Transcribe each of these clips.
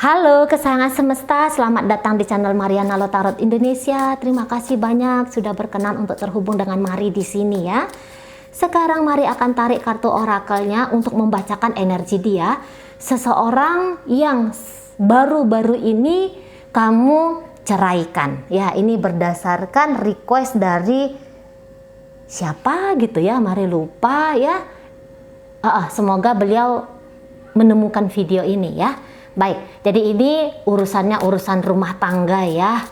Halo kesayangan semesta, selamat datang di channel Mariana Lotarot Indonesia. Terima kasih banyak sudah berkenan untuk terhubung dengan Mari di sini ya. Sekarang Mari akan tarik kartu orakelnya untuk membacakan energi dia. Seseorang yang baru-baru ini kamu ceraikan. Ya, ini berdasarkan request dari siapa gitu ya, Mari lupa ya. Semoga beliau menemukan video ini ya. Baik, jadi ini urusannya urusan rumah tangga ya,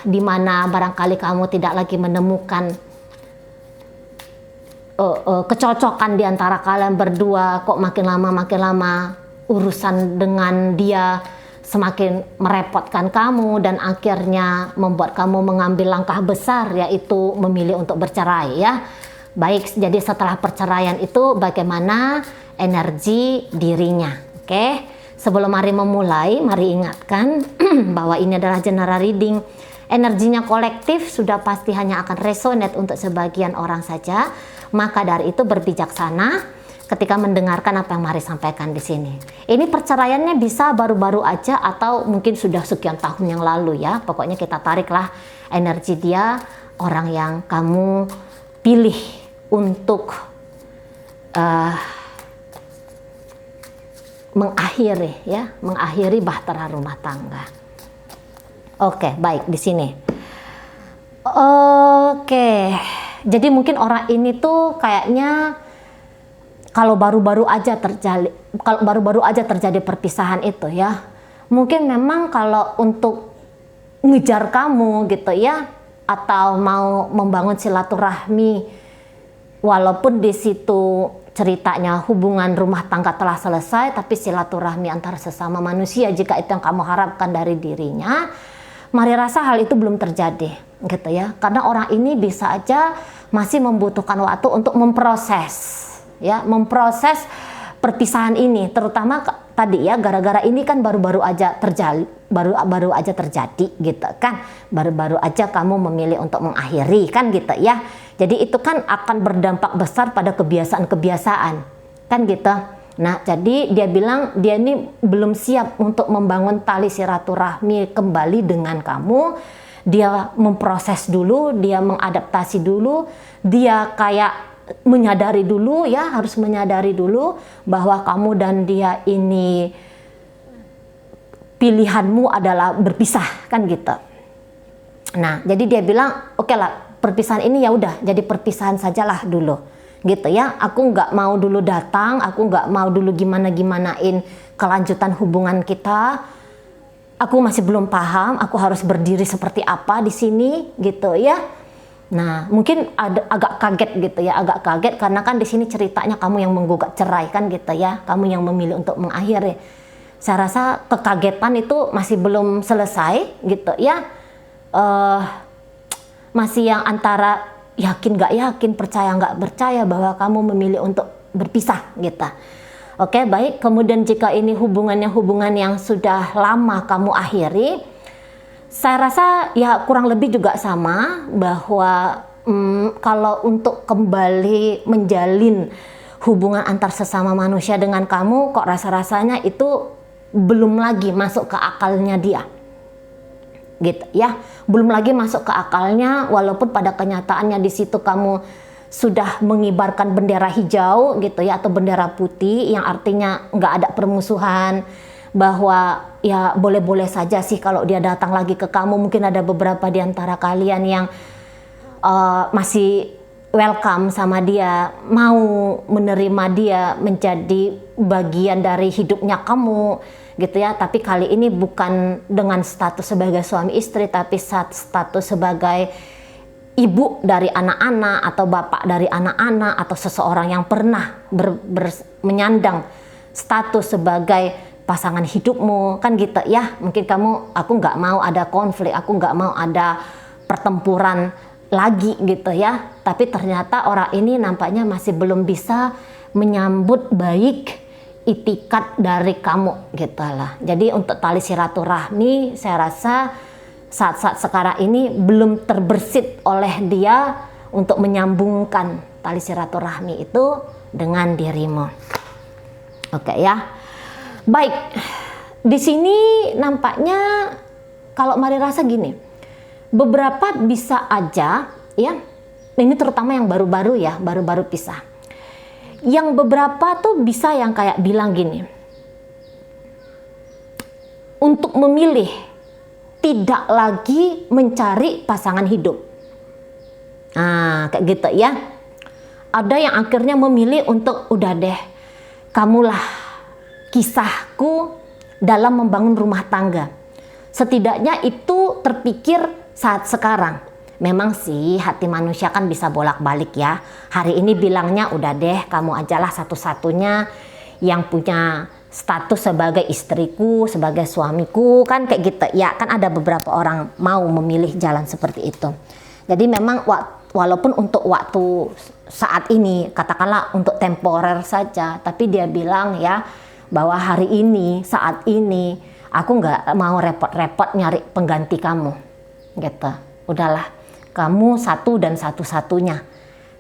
dimana barangkali kamu tidak lagi menemukan kecocokan di antara kalian berdua. Kok makin lama urusan dengan dia semakin merepotkan kamu dan akhirnya membuat kamu mengambil langkah besar, yaitu memilih untuk bercerai ya. Baik, jadi setelah perceraian itu bagaimana energi dirinya? Oke, sebelum Mari memulai, Mari ingatkan bahwa ini adalah general reading. Energinya kolektif, sudah pasti hanya akan resonate untuk sebagian orang saja. Maka dari itu berbijaksana ketika mendengarkan apa yang Mari sampaikan di sini. Ini perceraiannya bisa baru-baru aja atau mungkin sudah sekian tahun yang lalu ya. Pokoknya kita tariklah energi dia, orang yang kamu pilih untuk mengakhiri bahtera rumah tangga. Oke, baik di sini. Oke, jadi mungkin orang ini tuh kayaknya kalau baru-baru aja terjadi perpisahan itu ya, mungkin memang kalau untuk ngejar kamu gitu ya, atau mau membangun silaturahmi, walaupun di situ ceritanya hubungan rumah tangga telah selesai, tapi silaturahmi antara sesama manusia, jika itu yang kamu harapkan dari dirinya, Mari rasa hal itu belum terjadi gitu ya, karena orang ini bisa aja masih membutuhkan waktu untuk memproses perpisahan ini, terutama tadi ya, gara-gara ini kan baru-baru aja terjadi gitu kan, baru-baru aja kamu memilih untuk mengakhiri kan gitu ya. Jadi itu kan akan berdampak besar pada kebiasaan-kebiasaan kan gitu. Nah, jadi dia bilang dia ini belum siap untuk membangun tali silaturahmi kembali dengan kamu. Dia memproses dulu, dia mengadaptasi dulu, dia kayak menyadari dulu ya, harus menyadari dulu bahwa kamu dan dia ini pilihanmu adalah berpisah kan gitu. Nah, jadi dia bilang oke lah, perpisahan ini ya udah jadi perpisahan sajalah dulu gitu ya. Aku nggak mau dulu datang, aku nggak mau dulu gimanain kelanjutan hubungan kita. Aku masih belum paham aku harus berdiri seperti apa di sini gitu ya. Nah, mungkin agak kaget gitu ya, agak kaget karena kan di sini ceritanya kamu yang menggugat cerai kan gitu ya, kamu yang memilih untuk mengakhiri. Saya rasa kekagetan itu masih belum selesai gitu ya. Masih yang antara yakin gak yakin, percaya gak percaya bahwa kamu memilih untuk berpisah gitu. Oke, baik. Kemudian jika ini hubungan yang sudah lama kamu akhiri, saya rasa ya kurang lebih juga sama, bahwa kalau untuk kembali menjalin hubungan antar sesama manusia dengan kamu, kok rasa-rasanya itu belum lagi masuk ke akalnya dia gitu ya, belum lagi masuk ke akalnya, walaupun pada kenyataannya di situ kamu sudah mengibarkan bendera hijau gitu ya, atau bendera putih yang artinya nggak ada permusuhan, bahwa ya boleh-boleh saja sih kalau dia datang lagi ke kamu. Mungkin ada beberapa di antara kalian yang masih welcome sama dia, mau menerima dia menjadi bagian dari hidupnya kamu gitu ya, tapi kali ini bukan dengan status sebagai suami istri, tapi status sebagai ibu dari anak-anak atau bapak dari anak-anak, atau seseorang yang pernah menyandang status sebagai pasangan hidupmu kan gitu ya. Mungkin aku nggak mau ada konflik, aku nggak mau ada pertempuran lagi gitu ya, tapi ternyata orang ini nampaknya masih belum bisa menyambut baik itikat dari kamu gitu lah. Jadi untuk tali silaturahmi, saya rasa saat-saat sekarang ini belum terbersit oleh dia untuk menyambungkan tali silaturahmi itu dengan dirimu. Oke ya. Baik, di sini nampaknya kalau Mari rasa gini, beberapa bisa aja ya, ini terutama yang baru-baru ya, baru-baru pisah. Yang beberapa tuh bisa yang kayak bilang gini, untuk memilih tidak lagi mencari pasangan hidup. Nah, kayak gitu ya. Ada yang akhirnya memilih untuk udah deh, kamulah kisahku dalam membangun rumah tangga. Setidaknya itu terpikir saat sekarang. Memang sih hati manusia kan bisa bolak-balik ya. Hari ini bilangnya udah deh, kamu ajalah satu-satunya yang punya status sebagai istriku, sebagai suamiku, kan kayak gitu ya. Kan ada beberapa orang mau memilih jalan seperti itu. Jadi memang walaupun untuk waktu saat ini, katakanlah untuk temporer saja, tapi dia bilang ya bahwa hari ini, saat ini aku nggak mau repot-repot nyari pengganti kamu gitu. Udahlah, kamu satu dan satu-satunya.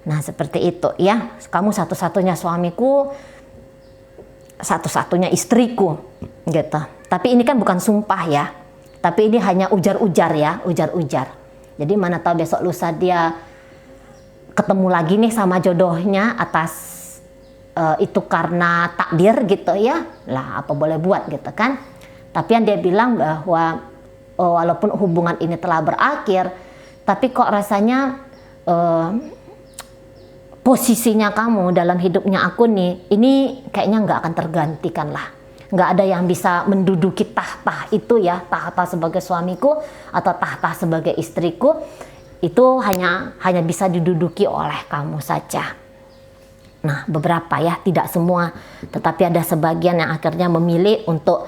Nah seperti itu ya, kamu satu-satunya suamiku, satu-satunya istriku gitu. Tapi ini kan bukan sumpah ya, tapi ini hanya ujar-ujar ya, ujar-ujar. Jadi mana tahu besok lusa dia ketemu lagi nih sama jodohnya atas itu karena takdir gitu ya, lah apa boleh buat gitu kan. Tapi yang dia bilang bahwa walaupun hubungan ini telah berakhir, tapi kok rasanya posisinya kamu dalam hidupnya aku nih, ini kayaknya nggak akan tergantikan lah. Nggak ada yang bisa menduduki tahta itu ya, tahta sebagai suamiku atau tahta sebagai istriku. Itu hanya bisa diduduki oleh kamu saja. Nah, beberapa ya, tidak semua, tetapi ada sebagian yang akhirnya memilih untuk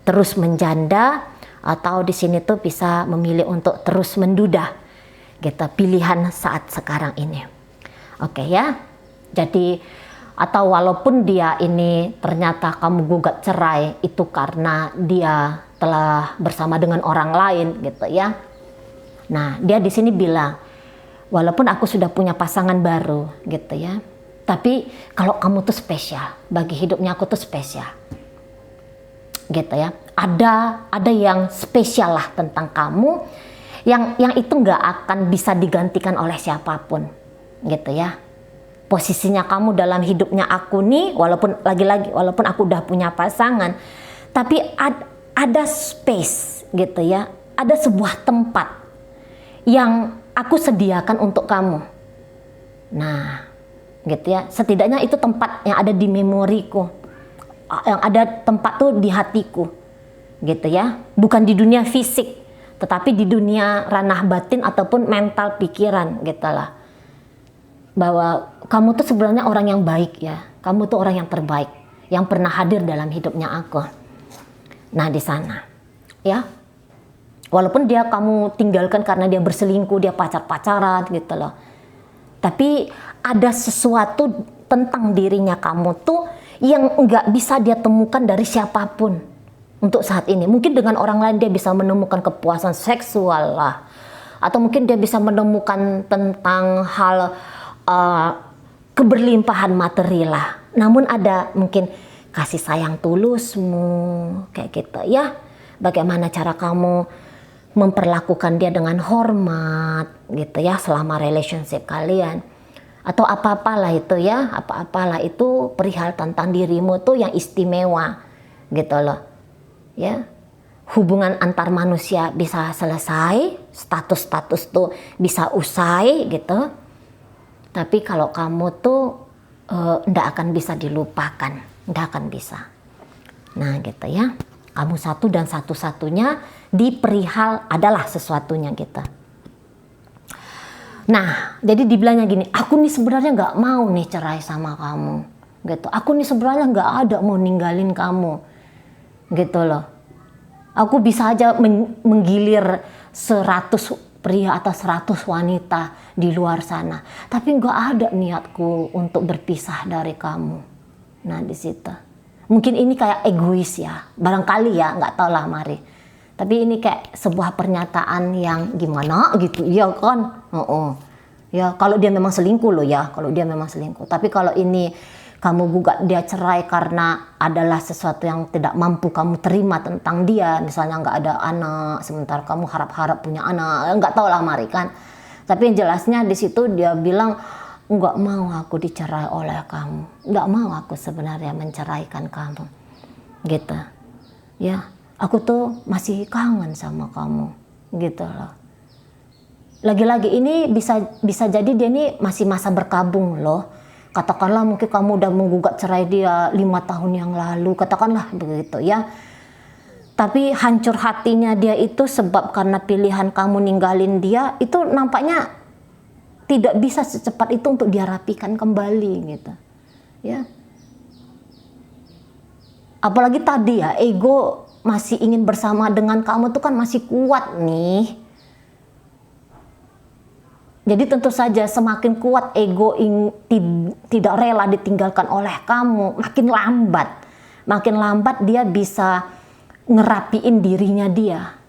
terus menjanda, atau di sini tuh bisa memilih untuk terus menduda. Gitu, pilihan saat sekarang ini. Oke ya. Jadi atau walaupun dia ini ternyata kamu gugat cerai itu karena dia telah bersama dengan orang lain gitu ya. Nah, dia di sini bilang, walaupun aku sudah punya pasangan baru, gitu ya, tapi kalau kamu tuh spesial, bagi hidupnya aku tuh spesial, gitu ya. Ada yang spesial lah tentang kamu, yang itu nggak akan bisa digantikan oleh siapapun, gitu ya. Posisinya kamu dalam hidupnya aku nih, walaupun aku udah punya pasangan, tapi ada space, gitu ya, ada sebuah tempat yang aku sediakan untuk kamu. Nah, gitu ya. Setidaknya itu tempat yang ada di memoriku, yang ada tempat tuh di hatiku, gitu ya. Bukan di dunia fisik, tetapi di dunia ranah batin ataupun mental pikiran, gitu lah. Bahwa kamu tuh sebenarnya orang yang baik ya. Kamu tuh orang yang terbaik, yang pernah hadir dalam hidupnya aku. Nah, di sana, ya. Walaupun dia kamu tinggalkan karena dia berselingkuh, dia pacar-pacaran gitu loh. Tapi ada sesuatu tentang dirinya kamu tuh yang nggak bisa dia temukan dari siapapun untuk saat ini. Mungkin dengan orang lain dia bisa menemukan kepuasan seksual lah. Atau mungkin dia bisa menemukan tentang hal keberlimpahan materi lah. Namun ada mungkin kasih sayang tulusmu, kayak gitu ya. Bagaimana cara kamu memperlakukan dia dengan hormat gitu ya selama relationship kalian, atau apa-apalah itu ya, apa-apalah itu perihal tentang dirimu tuh yang istimewa gitu loh ya. Hubungan antar manusia bisa selesai, status-status tuh bisa usai gitu, tapi kalau kamu tuh ndak akan bisa dilupakan, ndak akan bisa. Nah gitu ya, kamu satu dan satu-satunya di perihal adalah sesuatunya gitu. Nah, jadi dibilangnya gini, aku nih sebenarnya nggak mau nih cerai sama kamu, gitu. Aku nih sebenarnya nggak ada mau ninggalin kamu, gitu loh. Aku bisa aja menggilir 100 pria atau 100 wanita di luar sana, tapi nggak ada niatku untuk berpisah dari kamu. Nah, di situ. Mungkin ini kayak egois ya, barangkali ya, nggak tahu lah Mari. Tapi ini kayak sebuah pernyataan yang gimana gitu, ya kan? Ya kalau dia memang selingkuh loh ya, kalau dia memang selingkuh. Tapi kalau ini kamu gugat dia cerai karena adalah sesuatu yang tidak mampu kamu terima tentang dia, misalnya nggak ada anak, sementara kamu harap-harap punya anak, nggak tahu lah Mari kan. Tapi yang jelasnya di situ dia bilang, nggak mau aku dicerai oleh kamu, nggak mau aku sebenarnya menceraikan kamu, gitu. Ya, aku tuh masih kangen sama kamu, gitu loh. Lagi-lagi ini bisa jadi dia ini masih masa berkabung loh. Katakanlah mungkin kamu udah menggugat cerai dia 5 tahun yang lalu, katakanlah begitu ya. Tapi hancur hatinya dia itu sebab karena pilihan kamu ninggalin dia, itu nampaknya tidak bisa secepat itu untuk dia rapikan kembali gitu. Ya. Apalagi tadi ya, ego masih ingin bersama dengan kamu tuh kan masih kuat nih. Jadi tentu saja semakin kuat ego tidak rela ditinggalkan oleh kamu, makin lambat dia bisa ngerapiin dirinya dia.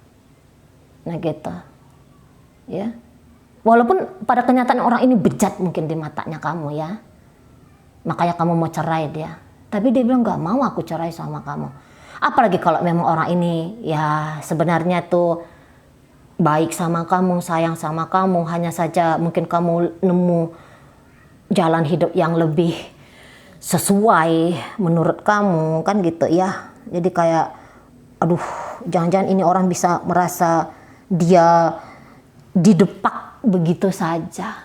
Nah gitu. Ya. Walaupun pada kenyataan orang ini bejat mungkin di matanya kamu ya. Makanya kamu mau cerai dia. Tapi dia bilang nggak mau aku cerai sama kamu. Apalagi kalau memang orang ini ya sebenarnya tuh baik sama kamu, sayang sama kamu, hanya saja mungkin kamu nemu jalan hidup yang lebih sesuai menurut kamu, kan gitu ya. Jadi kayak, aduh, jangan-jangan ini orang bisa merasa dia didepak begitu saja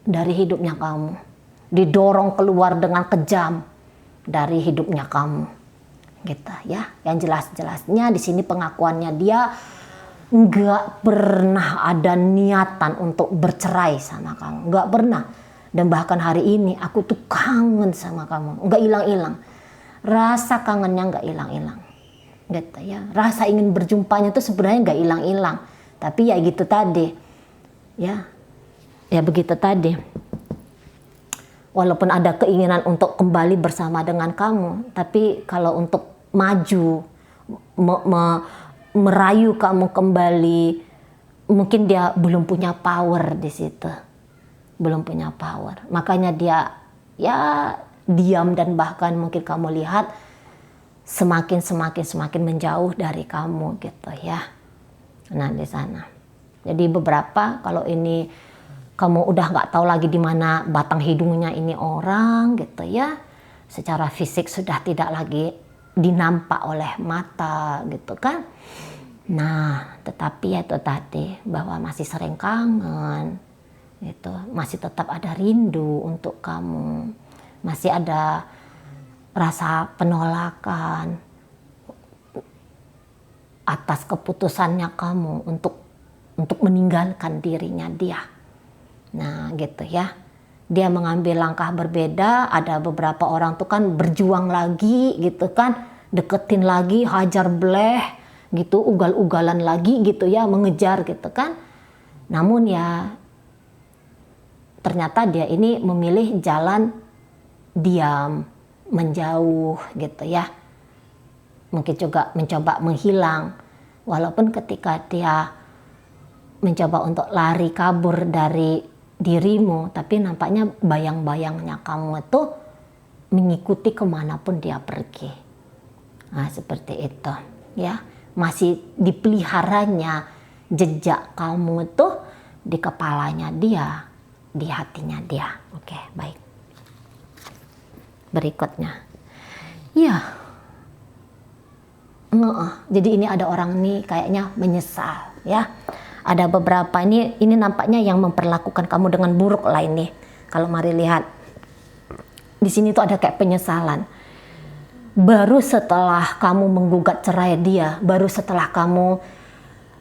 dari hidupnya kamu, didorong keluar dengan kejam dari hidupnya kamu, gitu ya. Yang jelas-jelasnya di sini pengakuannya dia nggak pernah ada niatan untuk bercerai sama kamu, nggak pernah. Dan bahkan hari ini aku tuh kangen sama kamu, nggak hilang-hilang. Rasa kangennya nggak hilang-hilang, gitu ya. Rasa ingin berjumpanya tuh sebenarnya nggak hilang-hilang. Tapi ya gitu tadi, ya begitu tadi. Walaupun ada keinginan untuk kembali bersama dengan kamu, tapi kalau untuk maju, merayu kamu kembali, mungkin dia belum punya power di situ, belum punya power. Makanya dia ya diam dan bahkan mungkin kamu lihat semakin menjauh dari kamu gitu ya. Nah di sana. Jadi beberapa kalau ini kamu udah nggak tahu lagi di mana batang hidungnya ini orang gitu ya, secara fisik sudah tidak lagi dinampak oleh mata gitu kan. Nah, tetapi ya itu tadi bahwa masih sering kangen, gitu, masih tetap ada rindu untuk kamu, masih ada rasa penolakan atas keputusannya kamu untuk meninggalkan dirinya dia. Nah, gitu ya. Dia mengambil langkah berbeda, ada beberapa orang tuh kan berjuang lagi gitu kan, deketin lagi, hajar bleh gitu, ugal-ugalan lagi gitu ya, mengejar gitu kan. Namun ya ternyata dia ini memilih jalan diam, menjauh gitu ya. Mungkin juga mencoba menghilang, walaupun ketika dia mencoba untuk lari kabur dari dirimu, tapi nampaknya bayang-bayangnya kamu itu mengikuti kemanapun dia pergi. Nah seperti itu ya, masih dipeliharanya jejak kamu itu di kepalanya dia, di hatinya dia. Oke, baik. Berikutnya ya, jadi ini ada orang nih kayaknya menyesal ya. Ada beberapa ini nampaknya yang memperlakukan kamu dengan buruk lah ini. Kalau mari lihat di sini tuh ada kayak penyesalan. Baru setelah kamu menggugat cerai dia, baru setelah kamu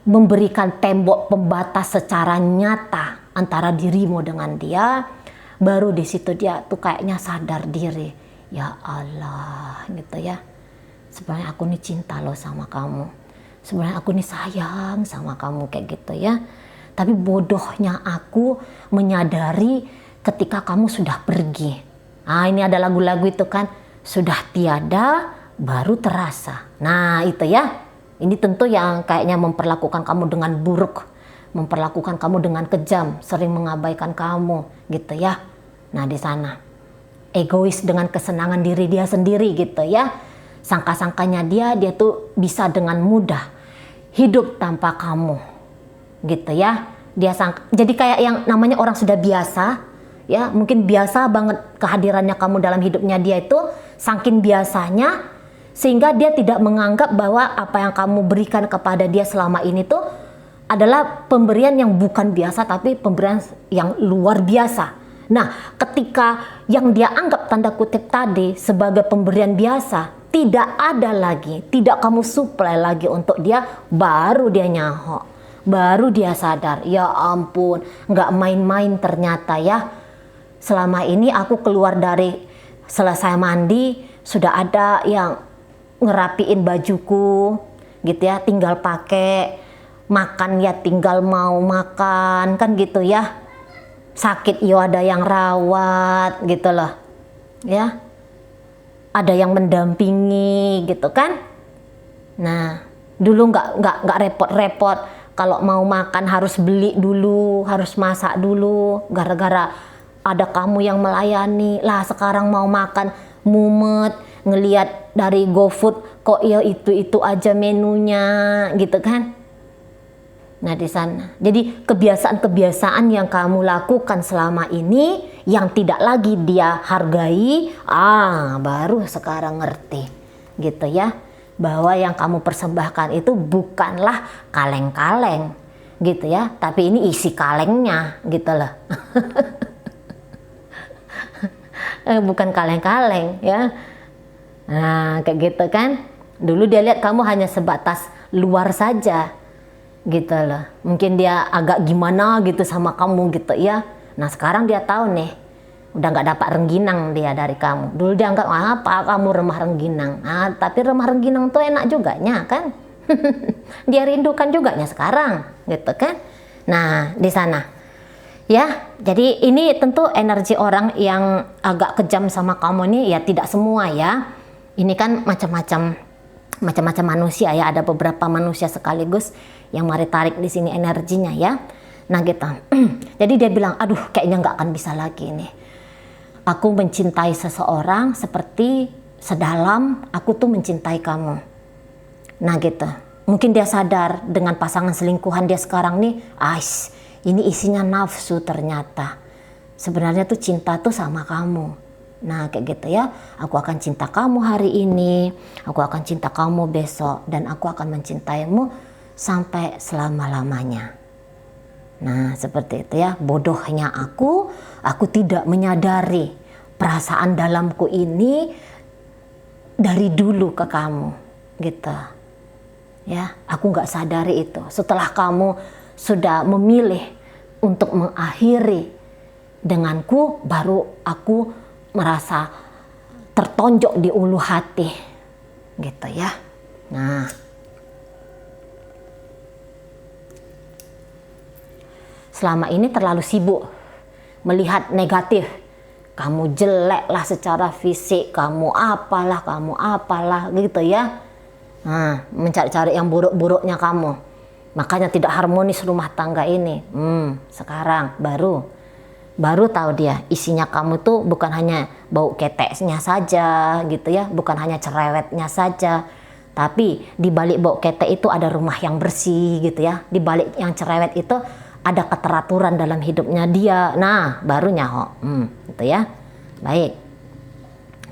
memberikan tembok pembatas secara nyata antara dirimu dengan dia, baru di situ dia tuh kayaknya sadar diri. Ya Allah, gitu ya. Sebenarnya aku nih cinta loh sama kamu. Sebenarnya aku nih sayang sama kamu kayak gitu ya. Tapi bodohnya aku menyadari ketika kamu sudah pergi. Nah ini ada lagu-lagu itu kan, sudah tiada baru terasa. Nah itu ya, ini tentu yang kayaknya memperlakukan kamu dengan buruk, memperlakukan kamu dengan kejam, sering mengabaikan kamu gitu ya. Nah di sana egois dengan kesenangan diri dia sendiri gitu ya. Sangka-sangkanya dia tuh bisa dengan mudah hidup tanpa kamu gitu ya. Jadi kayak yang namanya orang sudah biasa ya, mungkin biasa banget kehadirannya kamu dalam hidupnya dia itu, saking biasanya sehingga dia tidak menganggap bahwa apa yang kamu berikan kepada dia selama ini tuh adalah pemberian yang bukan biasa, tapi pemberian yang luar biasa. Nah, ketika yang dia anggap tanda kutip tadi sebagai pemberian biasa tidak ada lagi, tidak kamu suplai lagi untuk dia, baru dia nyahok, baru dia sadar, ya ampun, nggak main-main ternyata ya. Selama ini aku keluar dari selesai mandi, sudah ada yang ngerapiin bajuku gitu ya, tinggal pakai, makan ya tinggal mau makan kan gitu ya, sakit ya ada yang rawat gitu loh ya, ada yang mendampingi gitu kan. Nah dulu nggak repot-repot, kalau mau makan harus beli dulu, harus masak dulu, gara-gara ada kamu yang melayani. Lah sekarang mau makan mumet, ngelihat dari GoFood kok ya itu aja menunya gitu kan. Nah di sana, jadi kebiasaan-kebiasaan yang kamu lakukan selama ini yang tidak lagi dia hargai, baru sekarang ngerti gitu ya, bahwa yang kamu persembahkan itu bukanlah kaleng-kaleng gitu ya, tapi ini isi kalengnya gitu loh. Bukan kaleng-kaleng ya. Nah kayak gitu kan. Dulu dia lihat kamu hanya sebatas luar saja gitu loh, mungkin dia agak gimana gitu sama kamu gitu ya. Nah sekarang dia tahu nih, udah nggak dapat rengginang dia dari kamu. Dulu dia anggap apa kamu remah rengginang, tapi remah rengginang tuh enak juga nya kan. Dia rindukan juga nya sekarang gitu kan. Nah di sana ya, jadi ini tentu energi orang yang agak kejam sama kamu nih ya, tidak semua ya. Ini kan macam-macam manusia ya, ada beberapa manusia sekaligus yang mari tarik di sini energinya ya. Nah gitu. Jadi dia bilang, aduh kayaknya nggak akan bisa lagi nih. Aku mencintai seseorang seperti sedalam aku tuh mencintai kamu. Nah gitu. Mungkin dia sadar dengan pasangan selingkuhan dia sekarang nih, ini isinya nafsu ternyata. Sebenarnya tuh cinta tuh sama kamu. Nah kayak gitu ya, aku akan cinta kamu hari ini, aku akan cinta kamu besok, dan aku akan mencintaimu sampai selama-lamanya. Nah seperti itu ya, bodohnya aku tidak menyadari perasaan dalamku ini dari dulu ke kamu gitu ya. Aku nggak sadari itu, setelah kamu sudah memilih untuk mengakhiri denganku, baru aku merasa tertonjok di ulu hati gitu ya. Nah selama ini terlalu sibuk melihat negatif, kamu jelek lah secara fisik, kamu apalah gitu ya. Nah mencari-cari yang buruk-buruknya kamu, makanya tidak harmonis rumah tangga ini. Sekarang baru tahu dia isinya kamu tuh bukan hanya bau keteknya saja gitu ya, bukan hanya cerewetnya saja, tapi di balik bau ketek itu ada rumah yang bersih gitu ya, di balik yang cerewet itu ada keteraturan dalam hidupnya dia. Nah baru nyaho gitu ya. Baik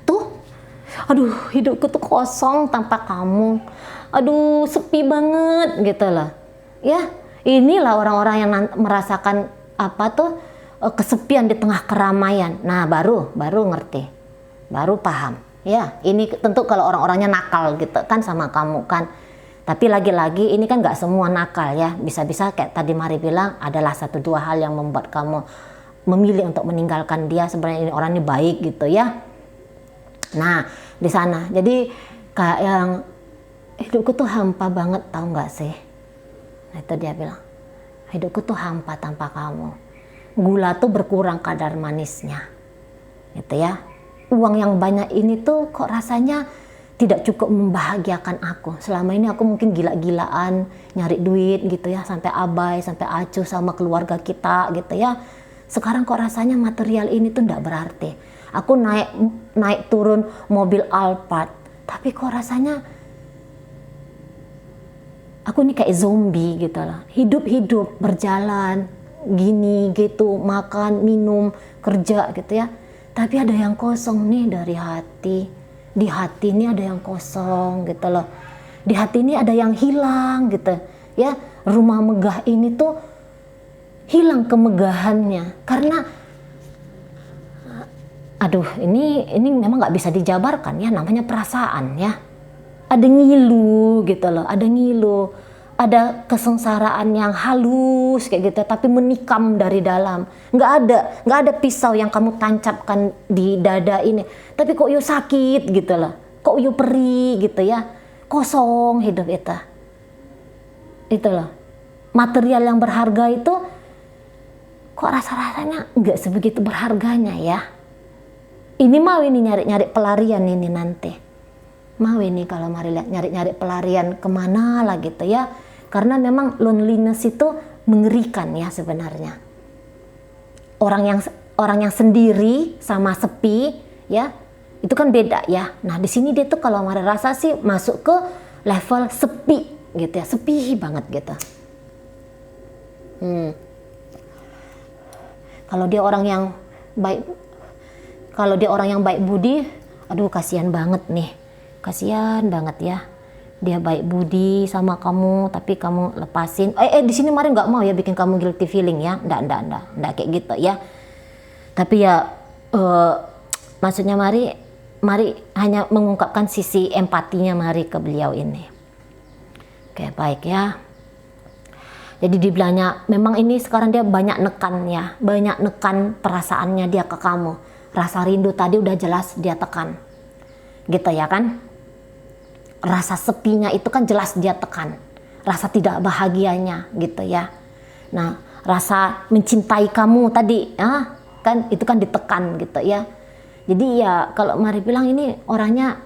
tuh, aduh hidupku tuh kosong tanpa kamu, aduh sepi banget gitu loh ya. Inilah orang-orang yang merasakan kesepian di tengah keramaian. Nah baru ngerti, baru paham ya. Ini tentu kalau orang-orangnya nakal gitu kan sama kamu kan, tapi lagi-lagi ini kan nggak semua nakal ya. Bisa-bisa kayak tadi Mari bilang, adalah 1-2 hal yang membuat kamu memilih untuk meninggalkan dia. Sebenarnya ini orang ini baik gitu ya. Nah di sana jadi kayak yang hidupku tuh hampa banget, tahu nggak sih. Nah itu dia bilang, hidupku tuh hampa tanpa kamu. Gula tuh berkurang kadar manisnya gitu ya. Uang yang banyak ini tuh kok rasanya tidak cukup membahagiakan aku. Selama ini aku mungkin gila-gilaan nyari duit gitu ya, sampai abai, sampai acuh sama keluarga kita gitu ya. Sekarang kok rasanya material ini tuh tidak berarti. Aku naik turun mobil Alphard, tapi kok rasanya aku ini kayak zombie gitu lah. Hidup berjalan gini gitu, makan, minum, kerja gitu ya. Tapi ada yang kosong nih dari hati. Di hati ini ada yang kosong gitu loh. Di hati ini ada yang hilang gitu ya. Rumah megah ini tuh hilang kemegahannya karena aduh, ini memang nggak bisa dijabarkan ya, namanya perasaan ya. Ada ngilu gitu loh, ada kesengsaraan yang halus kayak gitu, tapi menikam dari dalam. Nggak ada pisau yang kamu tancapkan di dada ini, tapi kok yo sakit gitu loh, kok yo perih gitu ya, kosong hidup itu loh. Material yang berharga itu kok rasanya nggak sebegitu berharganya ya. Ini mau ini nyari pelarian ini nanti. Mau ini kalau mari lihat nyari pelarian kemana lah gitu ya. Karena memang loneliness itu mengerikan ya sebenarnya. Orang yang sendiri sama sepi ya, itu kan beda ya. Nah, di sini dia tuh kalau mari rasa sih masuk ke level sepi gitu ya, sepi banget gitu. Kalau dia orang yang baik budi, aduh kasihan banget nih. Kasihan banget ya. Dia baik budi sama kamu, tapi kamu lepasin. Di sini Mari nggak mau ya bikin kamu guilty feeling ya. Nggak kayak gitu ya. Tapi ya maksudnya Mari hanya mengungkapkan sisi empatinya Mari ke beliau ini. Oke, baik ya. Jadi dibilangnya memang ini sekarang dia banyak nekan perasaannya dia ke kamu. Rasa rindu tadi udah jelas dia tekan. Gitu ya kan? Rasa sepinya itu kan jelas dia tekan, rasa tidak bahagianya gitu ya. Nah, rasa mencintai kamu tadi kan itu kan ditekan gitu ya. Jadi ya kalau Mari bilang ini orangnya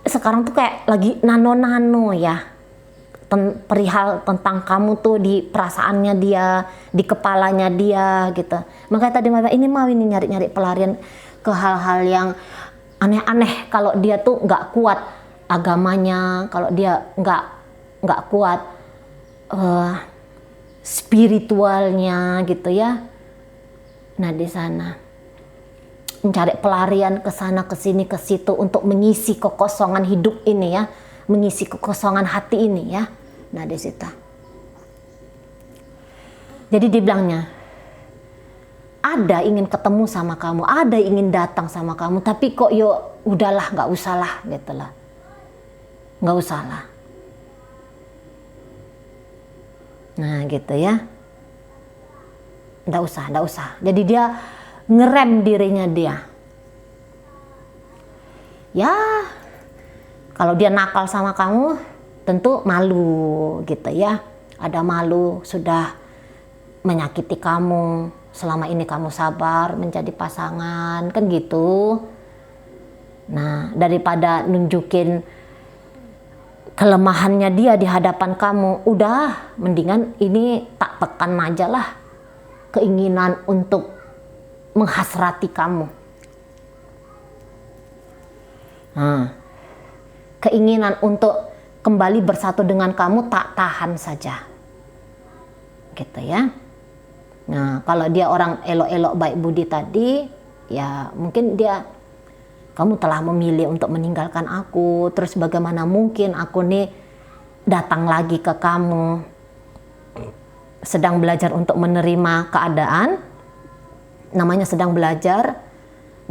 sekarang tuh kayak lagi nano ya, perihal tentang kamu tuh di perasaannya dia, di kepalanya dia gitu. Makanya tadi Mari ini mau nyari pelarian ke hal-hal yang aneh-aneh. Kalau dia tuh nggak kuat agamanya, kalau dia nggak kuat spiritualnya gitu ya. Nah, di sana mencari pelarian ke sana ke sini ke situ untuk mengisi kekosongan hidup ini ya, mengisi kekosongan hati ini ya. Nah, di situ. Jadi dibilangnya ada ingin ketemu sama kamu, ada ingin datang sama kamu, tapi kok udahlah, nggak usah lah gitu lah, nggak usah lah. Nah gitu ya, nggak usah. Jadi dia ngerem dirinya dia. Ya kalau dia nakal sama kamu, tentu malu gitu ya. Ada malu sudah menyakiti kamu. Selama ini kamu sabar menjadi pasangan, kan gitu. Nah, daripada nunjukin kelemahannya dia di hadapan kamu, udah mendingan ini tak tekan aja lah keinginan untuk menghasrati kamu. Nah, keinginan untuk kembali bersatu dengan kamu tak tahan saja. Gitu ya. Nah, kalau dia orang elok-elok baik budi tadi, ya mungkin kamu telah memilih untuk meninggalkan aku, terus bagaimana mungkin aku nih datang lagi ke kamu, sedang belajar untuk menerima keadaan, namanya sedang belajar,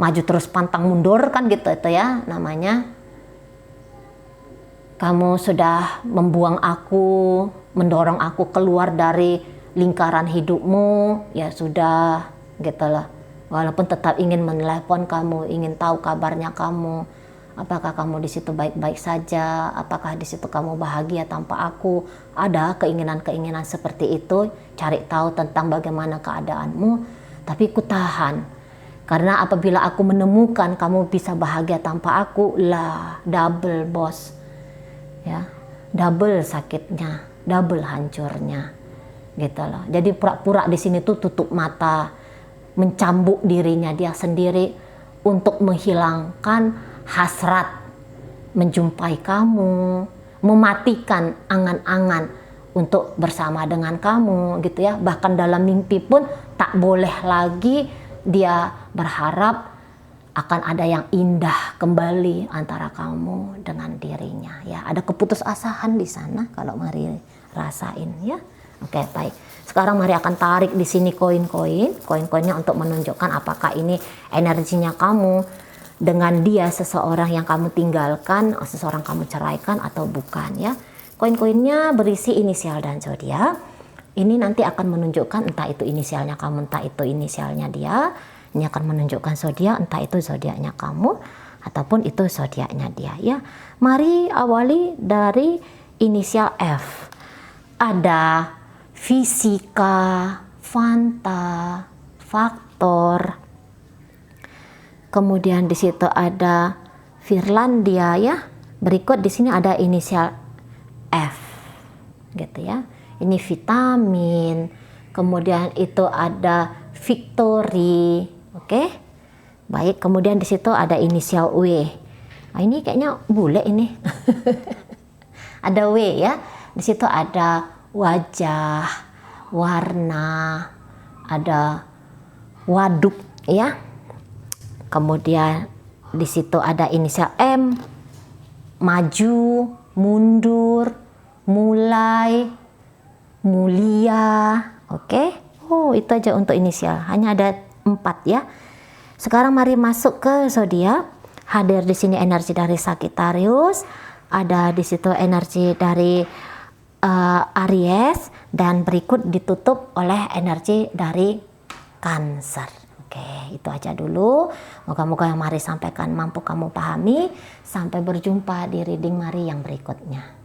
maju terus pantang mundur kan gitu itu ya namanya. Kamu sudah membuang aku, mendorong aku keluar dari lingkaran hidupmu, ya sudah gitu lah. Walaupun tetap ingin menelepon kamu, ingin tahu kabarnya kamu, apakah kamu di situ baik-baik saja, apakah di situ kamu bahagia tanpa aku. Ada keinginan-keinginan seperti itu, cari tahu tentang bagaimana keadaanmu, tapi ku tahan. Karena apabila aku menemukan kamu bisa bahagia tanpa aku, lah double bos. Ya, double sakitnya, double hancurnya. Gitu loh. Jadi pura-pura di sini tuh tutup mata, mencambuk dirinya dia sendiri untuk menghilangkan hasrat menjumpai kamu, mematikan angan-angan untuk bersama dengan kamu gitu ya. Bahkan dalam mimpi pun tak boleh lagi dia berharap akan ada yang indah kembali antara kamu dengan dirinya ya. Ada keputusasaan di sana kalau mari rasain ya. Oke, baik. Sekarang mari akan tarik di sini koin-koinnya untuk menunjukkan apakah ini energinya kamu dengan dia, seseorang yang kamu tinggalkan, seseorang kamu ceraikan atau bukan ya. Koin-koinnya berisi inisial dan zodiak. Ini nanti akan menunjukkan entah itu inisialnya kamu, entah itu inisialnya dia. Ini akan menunjukkan zodiak, entah itu zodiaknya kamu ataupun itu zodiaknya dia ya. Mari awali dari inisial F. Ada fisika, fanta, faktor. Kemudian di situ ada Finlandia ya. Berikut di sini ada inisial F gitu ya. Ini vitamin. Kemudian itu ada victory. Oke. Baik, kemudian di situ ada inisial W. Nah, ini kayaknya bule ini. Ada W ya. Di situ ada wajah, warna, ada waduk ya. Kemudian di situ ada inisial M, maju, mundur, mulai, mulia. Oke. Oh, itu aja untuk inisial. Hanya ada 4 ya. Sekarang mari masuk ke zodiak. Hadir di sini energi dari Sagittarius, ada di situ energi dari Aries, dan berikut ditutup oleh energi dari Cancer. Oke, itu aja dulu. Moga-moga yang Mari sampaikan mampu kamu pahami. Sampai berjumpa di reading Mari yang berikutnya.